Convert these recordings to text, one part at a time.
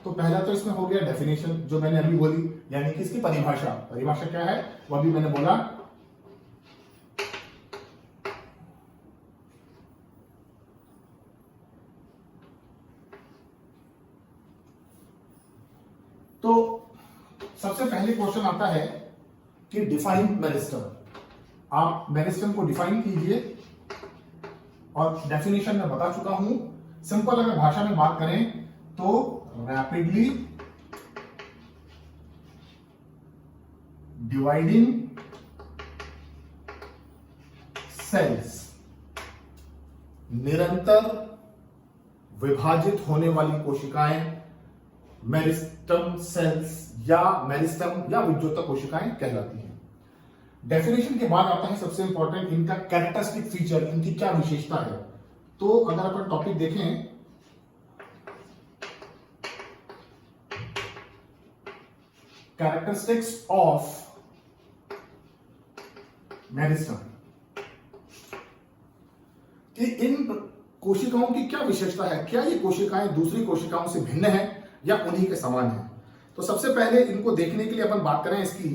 तो पहला तो इसमें हो गया डेफिनेशन जो मैंने अभी बोली, यानी कि इसकी परिभाषा। परिभाषा क्या है वो अभी मैंने बोला। तो सबसे पहले क्वेश्चन आता है कि डिफाइन मेरिस्टम। आप मेरिस्टम को डिफाइन कीजिए, और डेफिनेशन में बता चुका हूं। सिंपल अगर भाषा में बात करें तो रैपिडली डिवाइडिंग सेल्स, निरंतर विभाजित होने वाली कोशिकाएं मेरिस्टम सेल्स या मेरिस्टम या विद्युत कोशिकाएं कहलाती हैं। डेफिनेशन के बाद आता है सबसे इंपॉर्टेंट इनका कैरेक्टरिस्टिक फीचर, इनकी क्या विशेषता है। तो अगर अपन टॉपिक देखें, कैरेक्टरिस्टिक्स ऑफ मेरिस्टम, कि इन कोशिकाओं की क्या विशेषता है, क्या ये कोशिकाएं दूसरी कोशिकाओं से भिन्न है या उन्हीं के समान है। तो सबसे पहले इनको देखने के लिए अपन बात करें इसकी,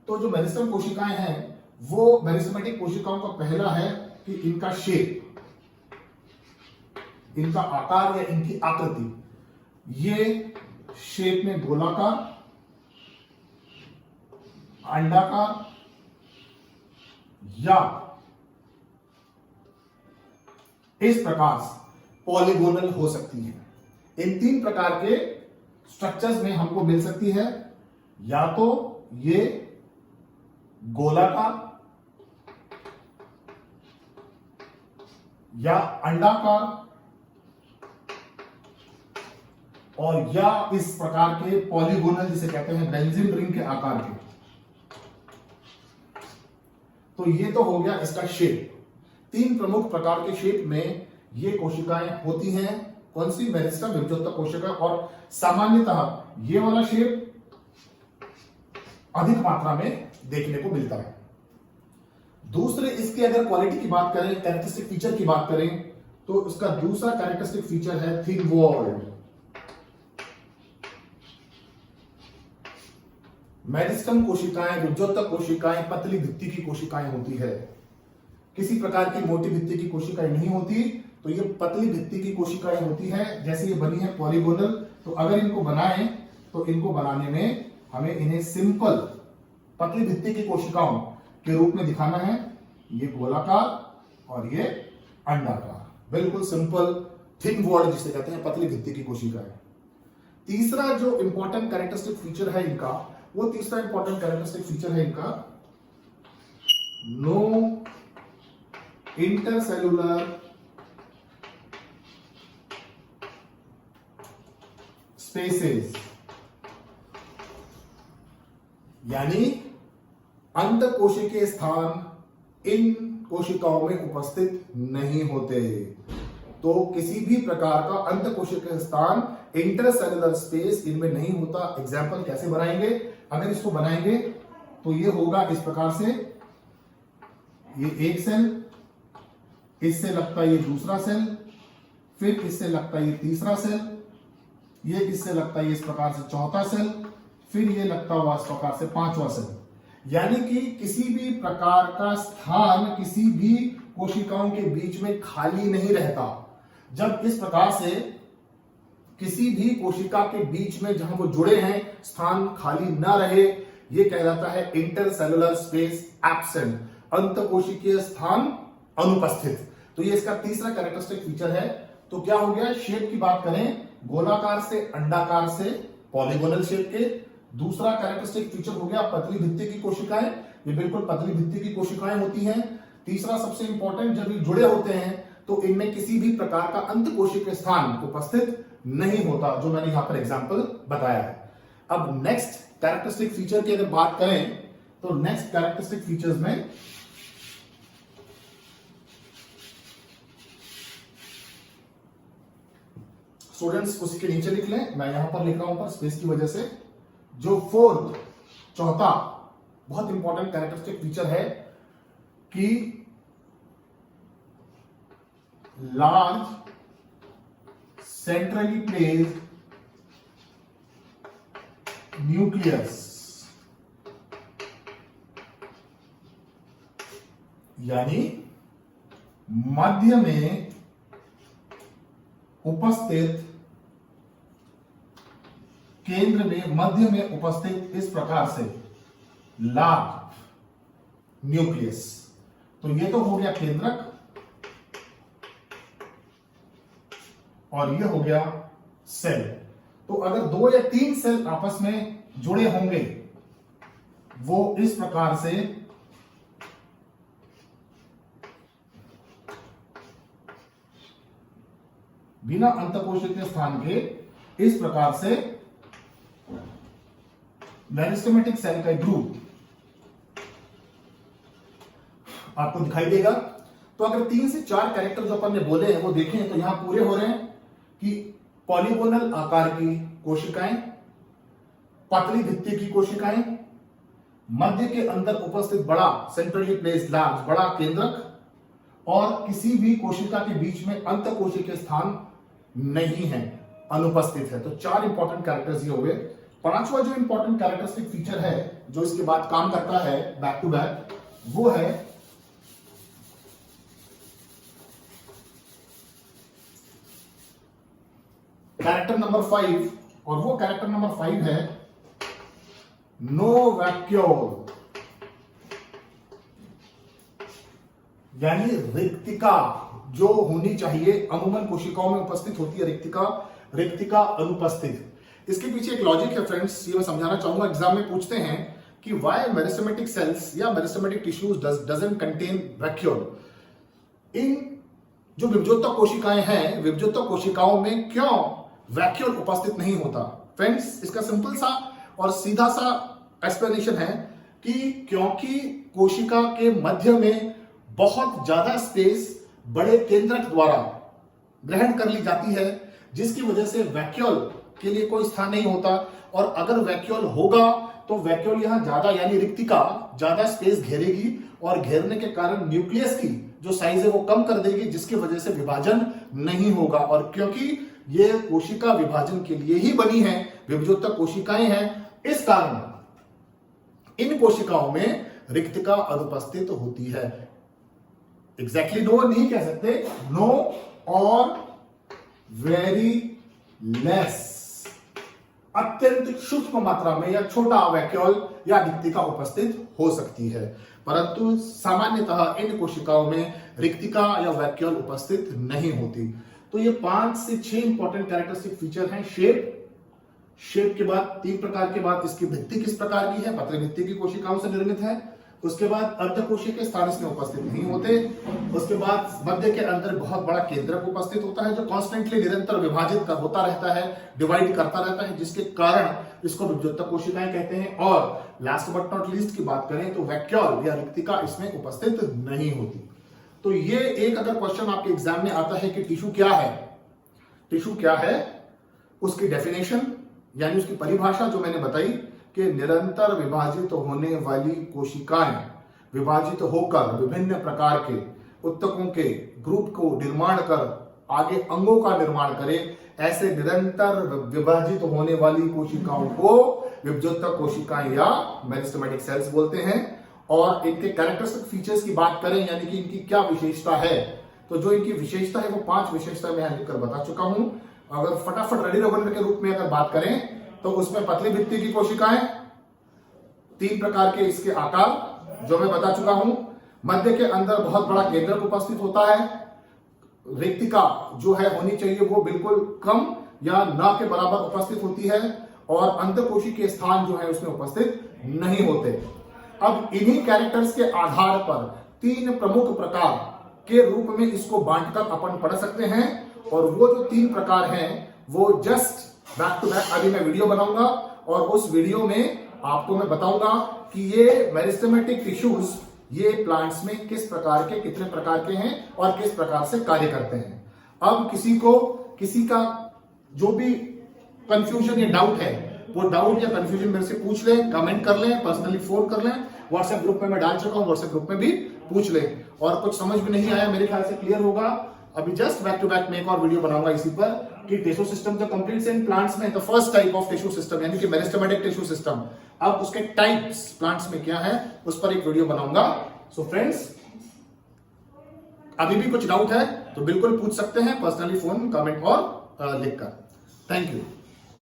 तो जो मेरिस्टम कोशिकाएं हैं वो मेरिस्टमेटिक कोशिकाओं का पहला है कि इनका शेप, इनका आकार या इनकी आकृति, ये शेप में गोलाकार, अंडाकार या इस प्रकार पॉलीगोनल हो सकती है। इन तीन प्रकार के स्ट्रक्चर्स में हमको मिल सकती है, या तो ये गोलाकार या अंडाकार, और या इस प्रकार के पॉलीगोनल जिसे कहते हैं बेंजीन रिंग के आकार के। तो ये तो हो गया इसका शेप। तीन प्रमुख प्रकार के शेप में ये कोशिकाएं होती हैं। कौन सी? मेरिस्टम विद्युत कोशिका। और सामान्यतः ये वाला शेप अधिक मात्रा में देखने को मिलता है। दूसरे इसके अगर क्वालिटी की बात करें, कैरेक्टरिस्टिक फीचर की बात करें, तो इसका दूसरा कैरेक्टरिस्टिक फीचर है थिन वॉल्ड। मेरिस्टम कोशिकाएं, विद्युत कोशिकाएं पतली भित्ति की कोशिकाएं होती है, किसी प्रकार की मोटी भित्ति की कोशिकाएं नहीं होती। तो ये पतली भित्ति की कोशिकाएं होती है, जैसे ये बनी है पॉलीगोनल। तो अगर इनको बनाएं तो इनको बनाने में हमें इन्हें सिंपल पतली भित्ति की कोशिकाओं के रूप में दिखाना है। ये गोलाकार और ये अंडाकार, बिल्कुल सिंपल थिन वॉल्ड जिसे कहते हैं, पतली भित्ति की कोशिकाएं। तीसरा जो इंपॉर्टेंट कैरेक्टरिस्टिक फीचर है इनका, वो तीसरा इंपॉर्टेंट कैरेक्टरिस्टिक फीचर है इनका नो इंटरसेलुलर स्पेसेस, यानी अंतःकोशिकीय स्थान इन कोशिकाओं में उपस्थित नहीं होते। तो किसी भी प्रकार का अंतःकोशिकीय स्थान, इंटरसेलुलर स्पेस इनमें नहीं होता। एग्जाम्पल कैसे बनाएंगे? अगर इसको बनाएंगे तो ये होगा इस प्रकार से, ये एक सेल, इससे लगता है ये दूसरा सेल, फिर इससे लगता है ये तीसरा सेल, ये इससे लगता है इस प्रकार से चौथा सेल, फिर ये लगता हुआ इस प्रकार से पांचवा सेल। यानी कि किसी भी प्रकार का स्थान किसी भी कोशिकाओं के बीच में खाली नहीं रहता। जब इस प्रकार से किसी भी कोशिका के बीच में जहां वो जुड़े हैं स्थान खाली ना रहे, ये कहलाता है इंटरसेलुलर स्पेस एब्सेंट, अंतःकोशिकीय स्थान अनुपस्थित। तो ये इसका तीसरा कैरेक्टरिस्टिक फीचर है। तो क्या हो गया? शेप की बात करें, गोलाकार से अंडाकार से पॉलीगोनल शेप के। दूसरा कैरेक्टरिस्टिक फीचर हो गया पतली भित्ति की कोशिकाएं, ये बिल्कुल पतली भित्ति की कोशिकाएं होती हैं। तीसरा सबसे इंपॉर्टेंट, जब ये जुड़े होते हैं तो इनमें किसी भी प्रकार का अंतःकोशिकीय स्थान उपस्थित नहीं होता, जो मैंने यहां पर एग्जांपल बताया है। अब नेक्स्ट कैरेक्टरिस्टिक फीचर की अगर बात करें तो नेक्स्ट कैरेक्टरिस्टिक फीचर्स में स्टूडेंट्स उसी के नीचे लिख लें, मैं यहां पर लिख रहा हूं पर स्पेस की वजह से। जो फोर्थ, चौथा बहुत इंपॉर्टेंट कैरेक्टरिस्टिक फीचर है कि लार्ज सेंट्रली प्लेस्ड न्यूक्लियस, यानी मध्य में उपस्थित, केंद्र में मध्य में उपस्थित इस प्रकार से लार्ज न्यूक्लियस। तो ये तो हो गया केंद्रक और ये हो गया सेल। तो अगर 2 या 3 सेल आपस में जुड़े होंगे वो इस प्रकार से बिना अंतःकोशिकीय स्थान के इस प्रकार से मेरिस्टेमेटिक सेल का ग्रुप आपको दिखाई देगा। तो अगर 3 से 4 कैरेक्टर जो अपन ने बोले हैं वो देखें तो यहां पूरे हो रहे हैं कि पॉलीगोनल आकार की कोशिकाएं, पतली भित्ति की कोशिकाएं, मध्य के अंदर उपस्थित बड़ा सेंट्रली प्लेस्ड लार्ज बड़ा केंद्रक, और किसी भी कोशिका के बीच में अंतःकोशिकीय स्थान नहीं है, अनुपस्थित है। तो 4 इंपॉर्टेंट कैरेक्टर्स ये हो गए। 5वां जो इंपॉर्टेंट कैरेक्टरिस्टिक फीचर है जो इसके बाद काम करता है बैक टू बैक, वो है कैरेक्टर नंबर 5, और वो कैरेक्टर नंबर 5 है नो वैक्यूल, यानी रिक्तिका जो होनी चाहिए अमूमन कोशिकाओं में उपस्थित होती है, रिक्तिका अनुपस्थित। इसके पीछे एक लॉजिक है फ्रेंड्स, ये मैं समझाना चाहूंगा। एग्जाम में पूछते हैं कि व्हाई मेरिस्टेमेटिक सेल्स या meristematic tissues doesn't contain vacuole. इन जो विभजोत्तक कोशिकाएं हैं, विभजोत्तक कोशिकाओं में क्यों वैक्यूल उपस्थित नहीं होता? फ्रेंड्स, इसका सिंपल सा और सीधा सा एक्सप्लेनेशन है कि क्योंकि कोशिका के मध्य में बहुत ज्यादा स्पेस बड़े केंद्रक द्वारा ग्रहण कर ली जाती है, जिसकी वजह से वैक्यूल के लिए कोई स्थान नहीं होता। और अगर वैक्यूल होगा तो वैक्यूल यहां ज्यादा यानी रिक्तिका ज्यादा स्पेस घेरेगी, और घेरने के कारण न्यूक्लियस की जो साइज है वो कम कर देगी, जिसकी वजह से विभाजन नहीं होगा। और क्योंकि ये कोशिका विभाजन के लिए ही बनी है, विभजोत्तक कोशिकाएं हैं, इस कारण इन कोशिकाओं में रिक्तिका अनुपस्थित होती है। एग्जैक्टली नो नहीं कह सकते, नो और वेरी लेस, अत्यंत सूक्ष्म मात्रा में या छोटा वैक्यूल या रिक्तिका उपस्थित हो सकती है, परंतु सामान्यतः इन कोशिकाओं में रिक्तिका या वैक्यूल उपस्थित नहीं होती। तो ये 5 से 6 इंपॉर्टेंट कैरेक्टरिस्टिक फीचर हैं। शेप के बाद 3 प्रकार के बाद इसकी भित्ति किस प्रकार की है, पतली भित्ति की कोशिकाओं से निर्मित है। उसके बाद अर्धकोशिकीय स्थान इसमें उपस्थित नहीं होते। उसके बाद मध्य के अंदर बहुत बड़ा केंद्रक उपस्थित होता है जो कॉन्स्टेंटली निरंतर विभाजित होता रहता है, डिवाइड करता रहता है, जिसके कारण इसको विभजोत्तक कोशिकाएं कहते हैं। और लास्ट बट नॉट लीस्ट की बात करें तो वैक्यूल या रिक्तिका इसमें उपस्थित नहीं होती। तो ये एक अगर क्वेश्चन आपके एग्जाम में आता है कि टिश्यू क्या है, टिश्यू क्या है, उसकी डेफिनेशन यानी उसकी परिभाषा जो मैंने बताई कि निरंतर विभाजित होने वाली कोशिकाएं विभाजित होकर विभिन्न प्रकार के उत्तकों के ग्रुप को निर्माण कर आगे अंगों का निर्माण करें, ऐसे निरंतर विभाजित होने वाली कोशिकाओं को विभजोत्तक कोशिकाएं या मेरिस्टेमेटिक सेल्स बोलते हैं। और इनके कैरेक्टरिस्टिक फीचर्स की बात करें यानी कि इनकी क्या विशेषता है, तो जो इनकी विशेषता है वो 5 विशेषता मैं लिखकर बता चुका हूं। अगर फटाफट रेडी रबर के रूप में अगर बात करें तो उसमें पतली भित्ति की कोशिकाएं, 3 प्रकार के इसके आकार जो मैं बता चुका हूं, मध्य के अंदर बहुत बड़ा केंद्रक उपस्थित होता है, रिक्तिका जो है होनी चाहिए वो बिल्कुल कम या ना के बराबर उपस्थित होती है, और अंतःकोशिकीय स्थान जो है उसमें उपस्थित नहीं होते। अब इन्हीं कैरेक्टर्स के आधार पर 3 प्रमुख प्रकार के रूप में इसको बांटकर अपन पढ़ सकते हैं। और वो जो 3 प्रकार हैं वो जस्ट बैक टू बैक अभी मैं वीडियो बनाऊंगा, और उस वीडियो में आपको मैं बताऊंगा कि ये मेरिस्टेमेटिक टिश्यूज ये प्लांट्स में किस प्रकार के, कितने प्रकार के हैं और किस प्रकार से कार्य करते हैं। अब किसी का जो भी कंफ्यूजन या डाउट है वो डाउट या कंफ्यूजन मेरे से पूछ लें, कमेंट कर लें, पर्सनली फोन कर लें, व्हाट्सएप ग्रुप में मैं डाल चुका हूं, व्हाट्सएप ग्रुप में भी पूछ लें। और कुछ समझ में नहीं आया मेरे ख्याल से क्लियर होगा, अभी जस्ट बैक टू बैक मैं एक और वीडियो बनाऊंगा इसी पर कि टिश्यू सिस्टम तो कंप्लीट इन प्लांट्स में the first type of tissue system यानी कि मेरिस्टेमेटिक टिश्यू सिस्टम, अब उसके टाइप्स प्लांट्स में क्या है उस पर एक वीडियो बनाऊंगा। सो फ्रेंड्स, अभी भी कुछ डाउट है तो बिल्कुल पूछ सकते हैं पर्सनली, फोन, कमेंट और लिखकर। Thank you.